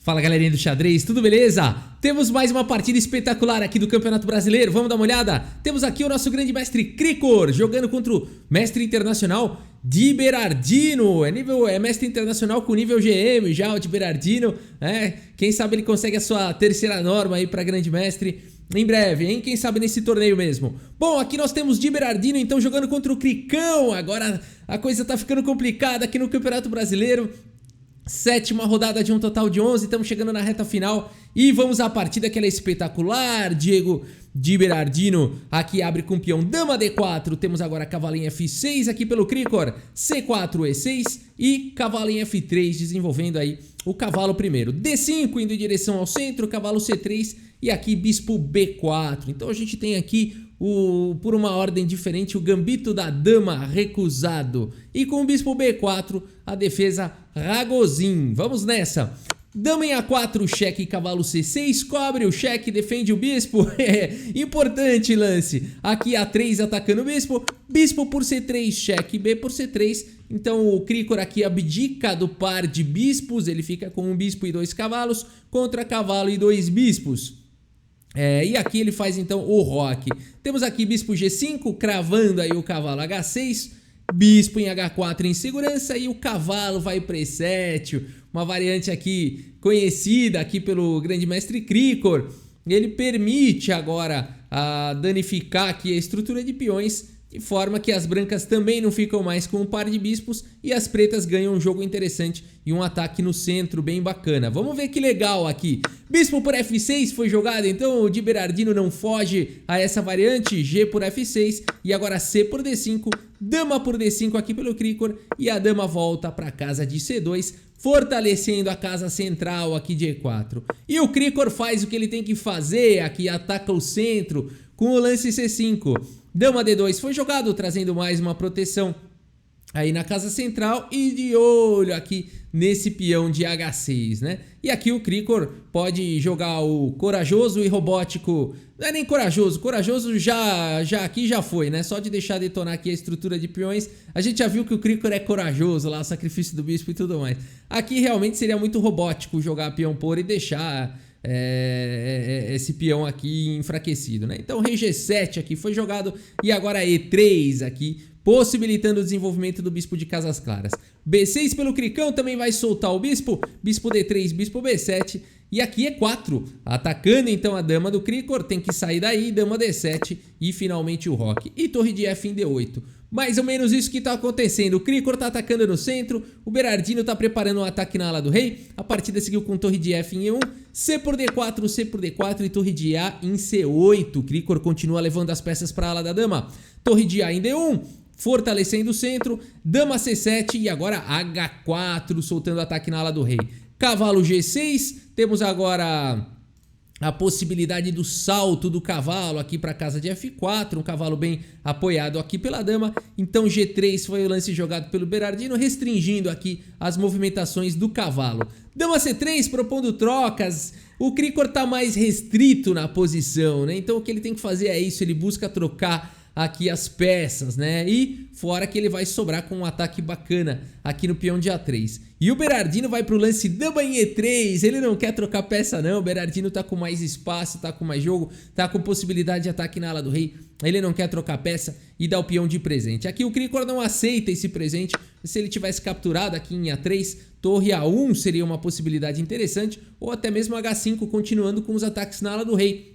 Fala galerinha do xadrez, tudo beleza? Temos mais uma partida espetacular aqui do Campeonato Brasileiro, vamos dar uma olhada? Temos aqui o nosso grande mestre Krikor jogando contra o mestre internacional Di Berardino. É mestre internacional com nível GM já, o Di Berardino, quem sabe ele consegue a sua terceira norma aí para grande mestre em breve, hein? Quem sabe nesse torneio mesmo. Bom, aqui nós temos Di Berardino então jogando contra o Cricão. Agora a coisa tá ficando complicada aqui no Campeonato Brasileiro. Sétima rodada de um total de 11, estamos chegando na reta final e vamos à partida que ela é espetacular. Diego Di Berardino aqui abre com peão dama D4, temos agora cavalinho F6 aqui pelo Krikor, C4, E6 e cavalinho F3 desenvolvendo aí o cavalo primeiro, D5 indo em direção ao centro, cavalo C3 e aqui bispo B4. Então a gente tem aqui por uma ordem diferente, o gambito da dama recusado. E com o bispo B4, a defesa Ragozin. Vamos nessa. Dama em A4, cheque, cavalo C6, cobre o cheque, defende o bispo. Importante lance. Aqui A3 atacando o bispo. Bispo por C3, cheque, B por C3. Então o Krikor aqui abdica do par de bispos. Ele fica com um bispo e dois cavalos contra cavalo e dois bispos. E aqui ele faz então o roque. Temos aqui bispo G5, cravando aí o cavalo H6, bispo em H4 em segurança e o cavalo vai para E7, uma variante aqui conhecida aqui pelo grande mestre Krikor. Ele permite agora danificar aqui a estrutura de peões, de forma que as brancas também não ficam mais com um par de bispos e as pretas ganham um jogo interessante e um ataque no centro bem bacana. Vamos ver que legal aqui. Bispo por F6 foi jogado, então o Di Berardino não foge a essa variante. G por F6 e agora C por D5, dama por D5 aqui pelo Krikor e a dama volta para casa de C2, fortalecendo a casa central aqui de E4. E o Krikor faz o que ele tem que fazer aqui, ataca o centro com o lance C5. Dama D2 foi jogado, trazendo mais uma proteção aí na casa central e de olho aqui nesse peão de H6, né? E aqui o Krikor pode jogar o corajoso e robótico. Não é nem corajoso, corajoso já foi, né? Só de deixar detonar aqui a estrutura de peões, a gente já viu que o Krikor é corajoso lá, o sacrifício do bispo e tudo mais. Aqui realmente seria muito robótico jogar peão por e deixar esse peão aqui enfraquecido, né? Então rei G7 aqui foi jogado e agora E3 aqui, possibilitando o desenvolvimento do bispo de casas claras. B6 pelo Cricão também vai soltar o bispo, bispo D3, bispo B7 e aqui E4, atacando então a dama do Krikor, tem que sair daí, dama D7 e finalmente o roque. E torre de F em D8. Mais ou menos isso que está acontecendo. O Krikor está atacando no centro, o Berardino está preparando um ataque na ala do rei. A partida seguiu com torre de F em E1, C por D4, C por D4 e torre de A em C8. O Krikor continua levando as peças para a ala da dama. Torre de A em D1, fortalecendo o centro, dama C7 e agora H4, soltando ataque na ala do rei. Cavalo G6, temos agora a possibilidade do salto do cavalo aqui para a casa de F4, um cavalo bem apoiado aqui pela dama. Então G3 foi o lance jogado pelo Berardino, restringindo aqui as movimentações do cavalo. Dama C3 propondo trocas. O Krikor está mais restrito na posição, né? Então o que ele tem que fazer é isso, ele busca trocar aqui as peças, né? E fora que ele vai sobrar com um ataque bacana aqui no peão de A3. E o Berardino vai pro lance dama em E3, ele não quer trocar peça não, o Berardino tá com mais espaço, tá com mais jogo, tá com possibilidade de ataque na ala do rei, ele não quer trocar peça e dá o peão de presente. Aqui o Krikor não aceita esse presente, se ele tivesse capturado aqui em A3, torre A1 seria uma possibilidade interessante, ou até mesmo H5 continuando com os ataques na ala do rei.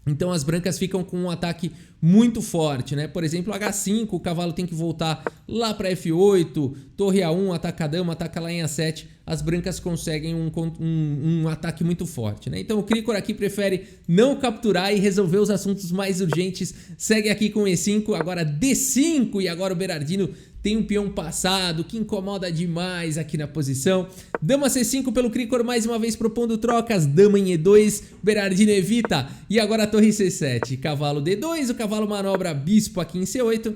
Então as brancas ficam com um ataque muito forte, né? Por exemplo, H5, o cavalo tem que voltar lá para F8, torre A1, ataca a dama, ataca lá em A7, as brancas conseguem um ataque muito forte, né? Então o Krikor aqui prefere não capturar e resolver os assuntos mais urgentes, segue aqui com E5, agora D5 e agora o Berardino tem um peão passado que incomoda demais aqui na posição. Dama C5 pelo Krikor mais uma vez propondo trocas. Dama em E2, Berardino evita. E agora a torre C7. Cavalo D2, o cavalo manobra bispo aqui em C8.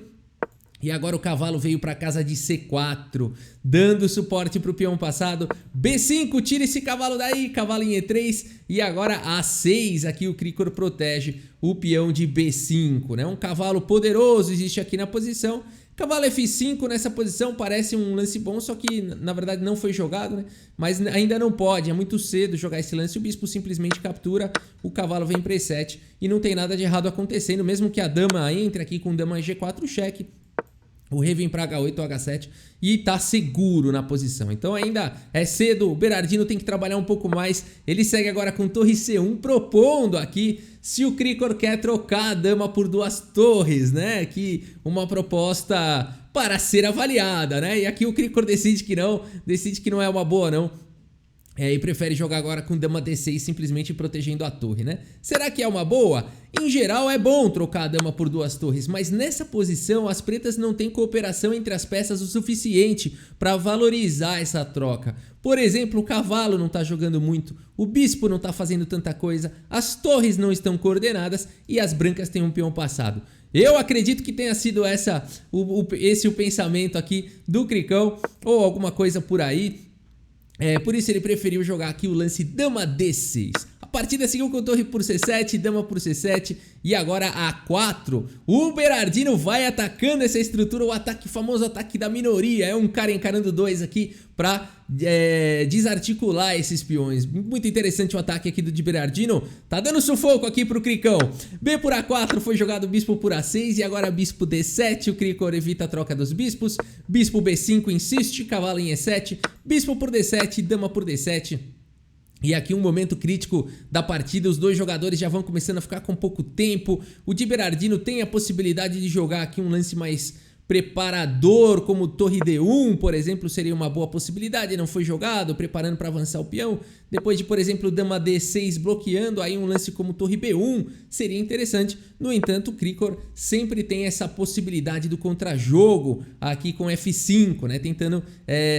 E agora o cavalo veio para casa de C4, dando suporte para o peão passado. B5, tira esse cavalo daí, cavalo em E3. E agora A6, aqui o Krikor protege o peão de B5, né? Um cavalo poderoso existe aqui na posição. Cavalo F5 nessa posição parece um lance bom, só que na verdade não foi jogado, né? Mas ainda não pode, é muito cedo jogar esse lance. O bispo simplesmente captura, o cavalo vem para E7 e não tem nada de errado acontecendo. Mesmo que a dama entre aqui com dama G4, cheque. O rei vem para H8 ou H7 e tá seguro na posição. Então ainda é cedo, o Berardino tem que trabalhar um pouco mais. Ele segue agora com torre C1, propondo aqui se o Krikor quer trocar a dama por duas torres, né? Que uma proposta para ser avaliada, né? E aqui o Krikor decide que não é uma boa não. E prefere jogar agora com dama D6, simplesmente protegendo a torre, né? Será que é uma boa? Em geral é bom trocar a dama por duas torres, mas nessa posição as pretas não têm cooperação entre as peças o suficiente para valorizar essa troca. Por exemplo, o cavalo não está jogando muito, o bispo não está fazendo tanta coisa, as torres não estão coordenadas e as brancas têm um peão passado. Eu acredito que tenha sido esse o pensamento aqui do Cricão ou alguma coisa por aí. Por isso ele preferiu jogar aqui o lance dama D6. A partida seguiu com torre por C7, dama por C7 e agora A4. O Berardino vai atacando essa estrutura, o famoso ataque da minoria. É um cara encarando dois aqui pra desarticular esses peões. Muito interessante o ataque aqui de Berardino. Tá dando sufoco aqui pro Cricão. B por A4 foi jogado bispo por A6 e agora bispo D7. O Krikor evita a troca dos bispos. Bispo B5 insiste, cavalo em E7. Bispo por D7, dama por D7. E aqui um momento crítico da partida, os dois jogadores já vão começando a ficar com pouco tempo. O Di Berardino tem a possibilidade de jogar aqui um lance mais preparador, como torre D1, por exemplo, seria uma boa possibilidade, não foi jogado, preparando para avançar o peão. Depois de, por exemplo, dama D6 bloqueando, aí um lance como torre B1 seria interessante. No entanto, o Krikor sempre tem essa possibilidade do contrajogo aqui com F5, né? Tentando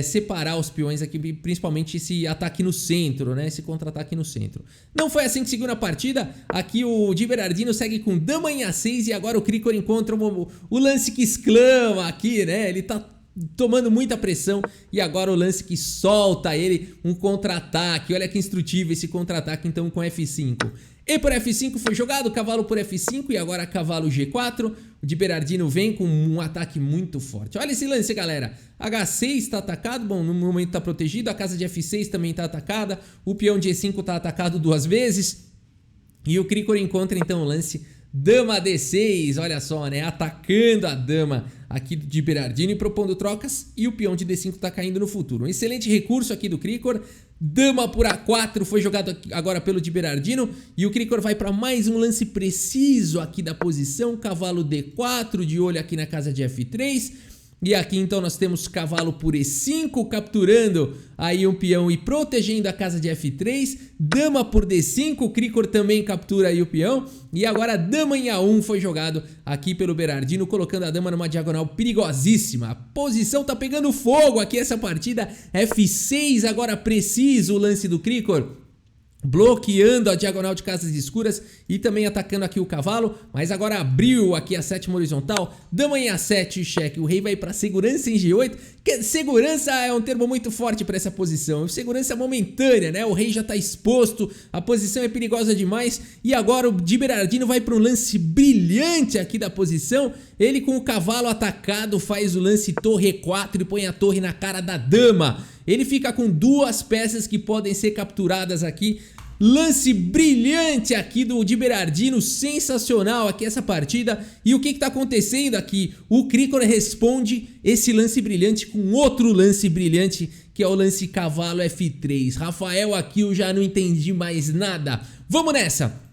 separar os peões aqui, principalmente esse ataque no centro, né? Esse contra-ataque no centro. Não foi assim que seguiu na partida. Aqui o Di Berardino segue com dama em A6 e agora o Krikor encontra o lance que exclama aqui, né? Ele tá tomando muita pressão e agora o lance que solta ele, um contra-ataque. Olha que instrutivo esse contra-ataque então com F5. E por F5 foi jogado, cavalo por F5 e agora cavalo G4. O Di Berardino vem com um ataque muito forte. Olha esse lance, galera. H6 está atacado, bom, no momento está protegido. A casa de F6 também está atacada. O peão de E5 está atacado duas vezes. E o Krikor encontra então o lance dama D6, olha só, né? Atacando a dama aqui do Di Berardino e propondo trocas. E o peão de D5 tá caindo no futuro. Um excelente recurso aqui do Krikor. Dama por A4 foi jogado agora pelo Di Berardino. E o Krikor vai para mais um lance preciso aqui da posição. Cavalo D4, de olho aqui na casa de F3. E aqui então nós temos cavalo por E5, capturando aí um peão e protegendo a casa de F3. Dama por D5, o Krikor também captura aí o peão. E agora dama em A1 foi jogado aqui pelo Berardino, colocando a dama numa diagonal perigosíssima. A posição tá pegando fogo aqui essa partida. F6 agora preciso o lance do Krikor, bloqueando a diagonal de casas escuras e também atacando aqui o cavalo, mas agora abriu aqui a sétima horizontal, dama em A7, cheque, o rei vai para segurança em G8, que segurança é um termo muito forte para essa posição, segurança momentânea, né? O rei já está exposto, a posição é perigosa demais e agora o Di Berardino vai para um lance brilhante aqui da posição, ele com o cavalo atacado faz o lance torre E4 e põe a torre na cara da dama. Ele fica com duas peças que podem ser capturadas aqui. Lance brilhante aqui do Di Berardino, sensacional aqui essa partida. E o que está acontecendo aqui? O Krikor responde esse lance brilhante com outro lance brilhante, que é o lance cavalo F3. Rafael, aqui eu já não entendi mais nada. Vamos nessa!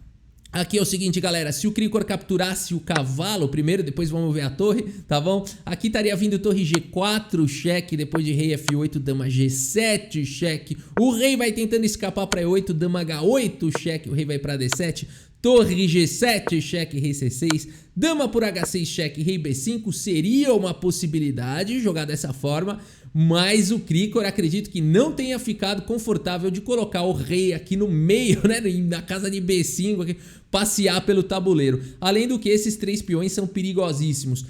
Aqui é o seguinte, galera, se o Krikor capturasse o cavalo primeiro, depois vamos ver a torre, tá bom? Aqui estaria vindo torre G4, cheque, depois de rei F8, dama G7, cheque. O rei vai tentando escapar para E8, dama H8, cheque, o rei vai para D7. Torre G7, cheque, rei C6, dama por H6, cheque, rei B5, seria uma possibilidade jogar dessa forma, mas o Krikor acredito que não tenha ficado confortável de colocar o rei aqui no meio, né, na casa de B5, aqui, passear pelo tabuleiro. Além do que esses três peões são perigosíssimos.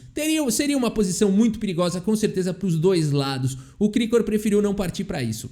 Seria uma posição muito perigosa com certeza para os dois lados. O Krikor preferiu não partir para isso.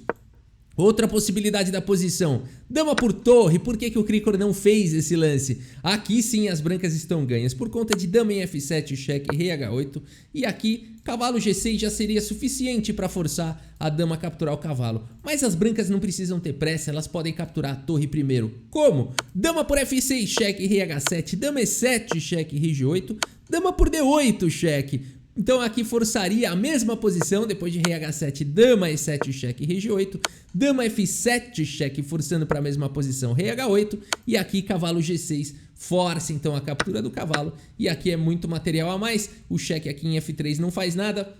Outra possibilidade da posição, dama por torre. Por que o Krikor não fez esse lance? Aqui sim as brancas estão ganhas, por conta de dama em F7, cheque, rei H8. E aqui, cavalo G6 já seria suficiente para forçar a dama a capturar o cavalo. Mas as brancas não precisam ter pressa, elas podem capturar a torre primeiro. Como? Dama por F6, cheque, rei H7, dama E7, cheque, rei G8, dama por D8, cheque. Então aqui forçaria a mesma posição, depois de rei H7, dama E7, cheque, rei G8, dama F7, cheque, forçando para a mesma posição, rei H8, e aqui cavalo G6, força então a captura do cavalo, e aqui é muito material a mais, o cheque aqui em F3 não faz nada,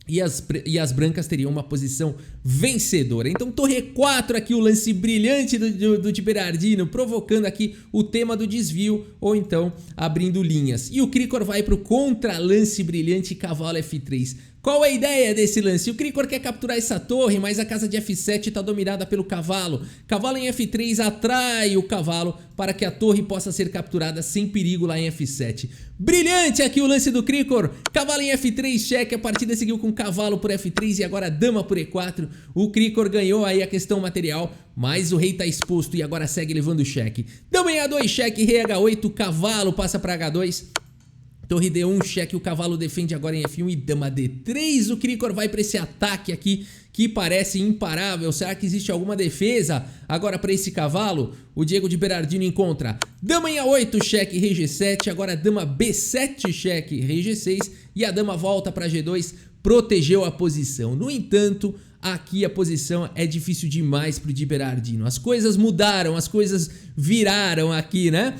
e as brancas teriam uma posição vencedora. Então torre E4 aqui, o lance brilhante do de Berardino, provocando aqui o tema do desvio, ou então abrindo linhas. E o Krikor vai para o contra-lance brilhante, cavalo F3. Qual é a ideia desse lance? O Krikor quer capturar essa torre, mas a casa de F7 está dominada pelo cavalo. Cavalo em F3 atrai o cavalo para que a torre possa ser capturada sem perigo lá em F7. Brilhante aqui o lance do Krikor. Cavalo em F3, cheque. A partida seguiu com cavalo por F3 e agora dama por E4. O Krikor ganhou aí a questão material, mas o rei está exposto e agora segue levando o cheque. Dama em A2, cheque, rei H8, cavalo passa para H2. Torre D1, cheque, o cavalo defende agora em F1 e dama D3. O Krikor vai para esse ataque aqui que parece imparável. Será que existe alguma defesa agora para esse cavalo? O Diego de Berardino encontra dama em A8, cheque, rei G7. Agora dama B7, cheque, rei G6. E a dama volta para G2, protegeu a posição. No entanto, aqui a posição é difícil demais para o de Berardino. As coisas mudaram, as coisas viraram aqui, né?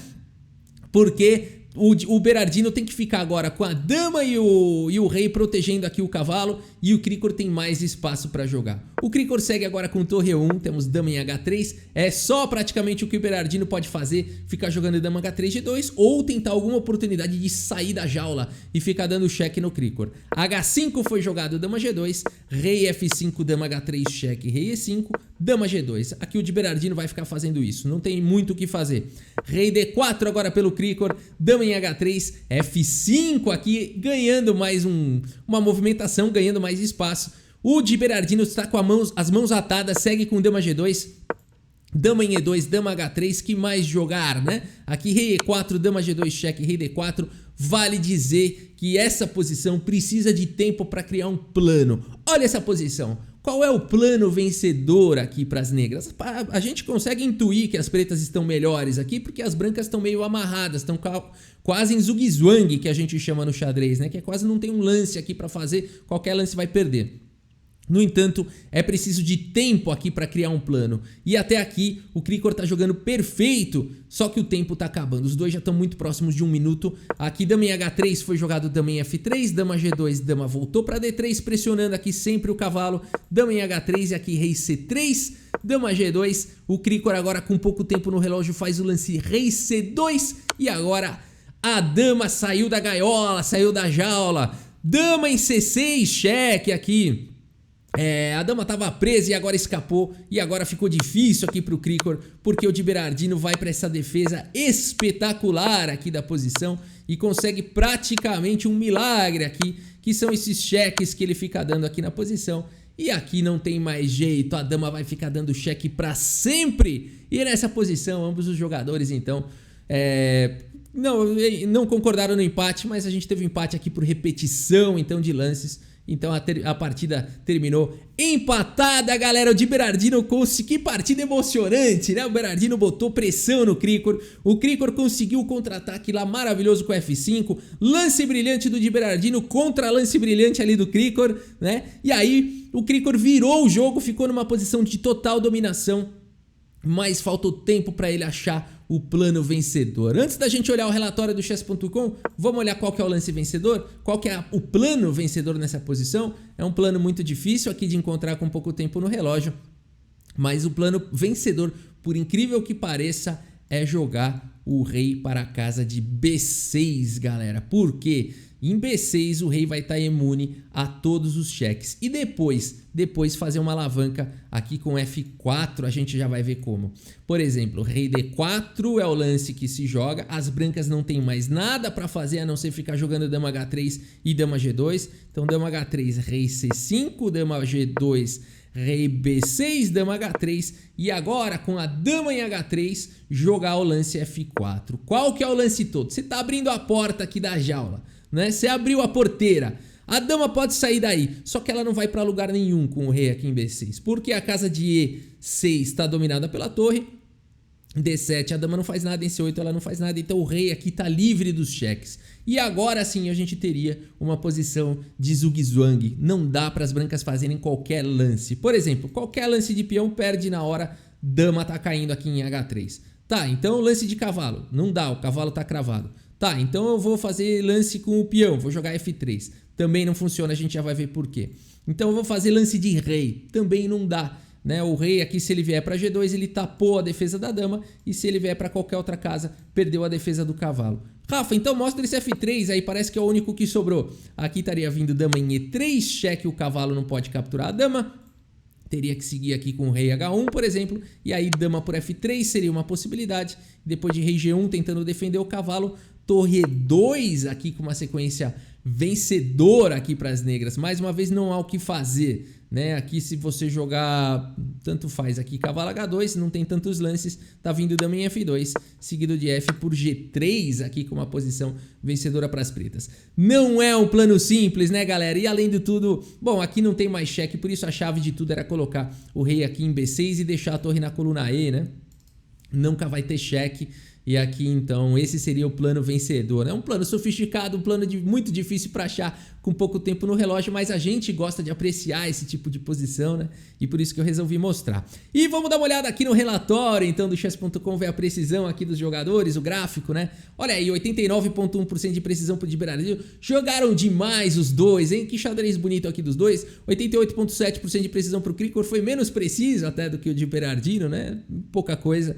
Porque o Berardino tem que ficar agora com a dama e o rei protegendo aqui o cavalo, e o Krikor tem mais espaço para jogar. O Krikor segue agora com torre 1, temos dama em H3, é só praticamente o que o Berardino pode fazer, ficar jogando dama H3, G2, ou tentar alguma oportunidade de sair da jaula e ficar dando cheque no Krikor. H5 foi jogado, dama G2, rei F5, dama H3, cheque, rei E5, dama G2. Aqui o de Berardino vai ficar fazendo isso, não tem muito o que fazer. Rei D4 agora pelo Krikor, dama em H3, F5 aqui, ganhando mais uma movimentação, ganhando mais espaço. O de Berardino está com as mãos atadas, segue com dama G2, dama em E2, dama H3, que mais jogar, né? Aqui rei E4, dama G2, cheque, rei D4. Vale dizer que essa posição precisa de tempo para criar um plano. Olha essa posição. Qual é o plano vencedor aqui para as negras? A gente consegue intuir que as pretas estão melhores aqui porque as brancas estão meio amarradas, estão quase em zugue-zwangue, que a gente chama no xadrez, né? Que é quase não tem um lance aqui para fazer, qualquer lance vai perder. No entanto, é preciso de tempo aqui para criar um plano. E até aqui o Krikor está jogando perfeito, só que o tempo está acabando. Os dois já estão muito próximos de 1 minuto. Aqui dama em H3 foi jogado dama em F3, dama G2, dama voltou para D3, pressionando aqui sempre o cavalo. Dama em H3 e aqui rei C3, dama G2. O Krikor agora com pouco tempo no relógio faz o lance rei C2 e agora a dama saiu da gaiola, saiu da jaula. Dama em C6, cheque aqui. A dama estava presa e agora escapou, e agora ficou difícil aqui para o Krikor, porque o de Berardino vai para essa defesa espetacular aqui da posição e consegue praticamente um milagre aqui, que são esses cheques que ele fica dando aqui na posição. E aqui não tem mais jeito, a dama vai ficar dando cheque para sempre. E nessa posição, ambos os jogadores então não concordaram no empate, mas a gente teve um empate aqui por repetição então de lances. Então a partida terminou empatada, galera. O de Berardino, que partida emocionante, né? O Berardino botou pressão no Krikor. O Krikor conseguiu o contra-ataque lá maravilhoso com F5. Lance brilhante do de Berardino contra lance brilhante ali do Krikor, né? E aí o Krikor virou o jogo, ficou numa posição de total dominação, mas faltou tempo para ele achar o plano vencedor. Antes da gente olhar o relatório do chess.com, vamos olhar qual que é o lance vencedor, qual que é o plano vencedor nessa posição. É um plano muito difícil aqui de encontrar com pouco tempo no relógio, mas o plano vencedor, por incrível que pareça, é jogar o rei para a casa de B6, galera. Por quê? Em B6 o rei vai estar imune a todos os cheques. E depois fazer uma alavanca aqui com F4, a gente já vai ver como. Por exemplo, rei D4 é o lance que se joga. As brancas não tem mais nada para fazer a não ser ficar jogando dama H3 e dama G2. Então dama H3, rei C5, dama G2, rei B6, dama H3 e agora com a dama em H3 jogar o lance F4. Qual que é o lance todo? Você tá abrindo a porta aqui da jaula, né? Você abriu a porteira. A dama pode sair daí, só que ela não vai para lugar nenhum com o rei aqui em B6, porque a casa de E6 está dominada pela torre. D7 a dama não faz nada, em C8 ela não faz nada, então o rei aqui tá livre dos cheques. E agora sim a gente teria uma posição de zigue-zague. Não dá para as brancas fazerem qualquer lance. Por exemplo, qualquer lance de peão perde na hora, dama tá caindo aqui em H3. Tá, então lance de cavalo, não dá, o cavalo tá cravado. Tá, então eu vou fazer lance com o peão, vou jogar F3. Também não funciona, a gente já vai ver por quê. Então eu vou fazer lance de rei, também não dá. Né? O rei aqui, se ele vier para G2, ele tapou a defesa da dama, e se ele vier para qualquer outra casa, perdeu a defesa do cavalo. Rafa, então mostra esse F3 aí, parece que é o único que sobrou. Aqui estaria vindo dama em E3, cheque, o cavalo não pode capturar a dama. Teria que seguir aqui com o rei H1, por exemplo, e aí dama por F3 seria uma possibilidade. Depois de rei G1 tentando defender o cavalo, torre E2 aqui com uma sequência vencedora aqui para as negras. Mais uma vez não há o que fazer, né? Aqui se você jogar, tanto faz aqui, cavalo H2, não tem tantos lances, tá vindo dama em F2, seguido de F por G3 aqui com uma posição vencedora para as pretas. Não é um plano simples, né, galera? E além de tudo, bom, aqui não tem mais cheque, por isso a chave de tudo era colocar o rei aqui em B6 e deixar a torre na coluna E, né? Nunca vai ter cheque. E aqui então esse seria o plano vencedor, né? Um plano sofisticado, um plano muito difícil para achar com pouco tempo no relógio, mas a gente gosta de apreciar esse tipo de posição, né? E por isso que eu resolvi mostrar. E vamos dar uma olhada aqui no relatório então do chess.com, ver a precisão aqui dos jogadores, o gráfico, né? Olha aí, 89,1% de precisão pro de Berardino. Jogaram demais os dois, hein? Que xadrez bonito aqui dos dois. 88,7% de precisão pro Cricor, foi menos preciso até do que o de Berardino, né? Pouca coisa.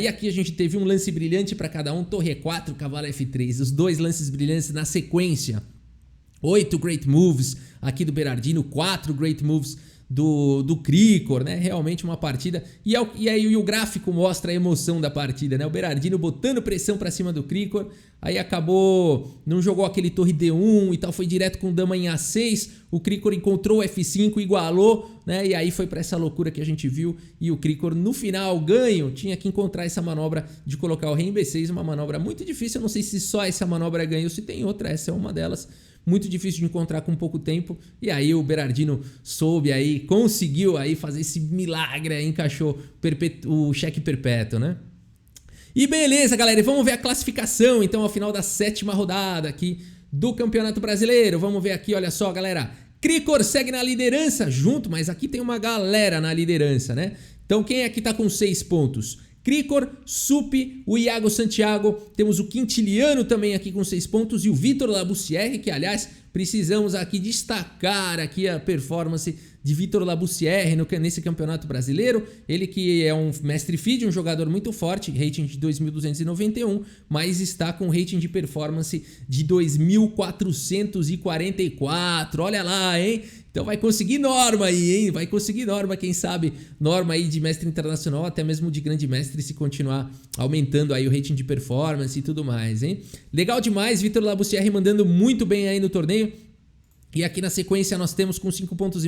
E aqui a gente teve um lance brilhante para cada um, torre E4, cavalo F3, os dois lances brilhantes na sequência. 8 great moves aqui do Berardino, 4 great moves do Cricor, né? Realmente uma partida. E aí o gráfico mostra a emoção da partida, né? O Berardino botando pressão para cima do Cricor. Aí acabou, não jogou aquele torre D1 e tal, foi direto com dama em A6. O Cricor encontrou o F5, igualou, né? E aí foi para essa loucura que a gente viu. E o Cricor no final, ganho, tinha que encontrar essa manobra de colocar o rei em B6, uma manobra muito difícil. Eu não sei se só essa manobra ganha ou se tem outra, essa é uma delas. Muito difícil de encontrar com pouco tempo. E aí o Berardino soube aí, conseguiu aí fazer esse milagre aí, encaixou o cheque perpétuo, né? E beleza, galera, e vamos ver a classificação então ao final da 7ª rodada aqui do Campeonato Brasileiro. Vamos ver aqui, olha só, galera. Cricor segue na liderança junto, mas aqui tem uma galera na liderança, né? Então quem aqui tá com 6 pontos? Cricor, Sup, o Iago Santiago, temos o Quintiliano também aqui com 6 pontos e o Vitor Laboussière, que aliás precisamos aqui destacar aqui a performance de Vitor Laboussière nesse Campeonato Brasileiro. Ele que é um mestre FIDE, um jogador muito forte, rating de 2.291, mas está com rating de performance de 2.444, olha lá, hein? Então vai conseguir norma aí, hein? Vai conseguir norma, quem sabe, norma aí de mestre internacional, até mesmo de grande mestre, se continuar aumentando aí o rating de performance e tudo mais, hein? Legal demais, Vitor Laboussière mandando muito bem aí no torneio. E aqui na sequência nós temos com 5,5 pontos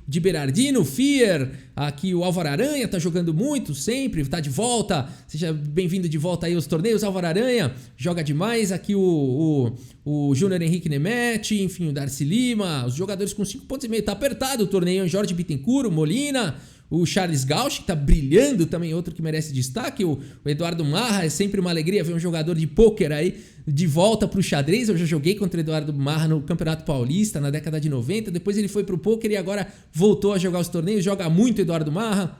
de Berardino, Fear, aqui o Álvaro Aranha tá jogando muito, sempre, tá de volta, seja bem-vindo de volta aí aos torneios, Álvaro Aranha joga demais, aqui o Júnior Henrique Nemeth, enfim, o Darcy Lima, os jogadores com 5,5 pontos, tá apertado o torneio, o Jorge Bittencourt, o Molina, o Charles Gauch, que tá brilhando também, outro que merece destaque, o Eduardo Marra, é sempre uma alegria ver um jogador de pôquer aí de volta pro xadrez. Eu já joguei contra o Eduardo Marra no Campeonato Paulista na década de 90, depois ele foi pro pôquer e agora voltou a jogar os torneios, joga muito Eduardo Marra,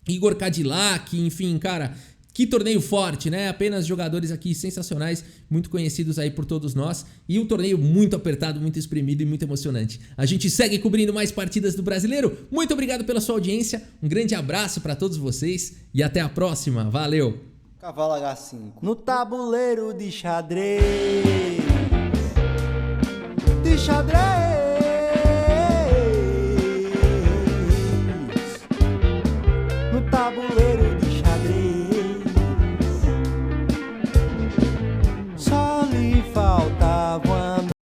Igor Cadillac, enfim, cara, que torneio forte, né? Apenas jogadores aqui sensacionais, muito conhecidos aí por todos nós. E um torneio muito apertado, muito espremido e muito emocionante. A gente segue cobrindo mais partidas do Brasileiro. Muito obrigado pela sua audiência. Um grande abraço para todos vocês e até a próxima. Valeu! Cavalo H5 no tabuleiro de xadrez. De xadrez.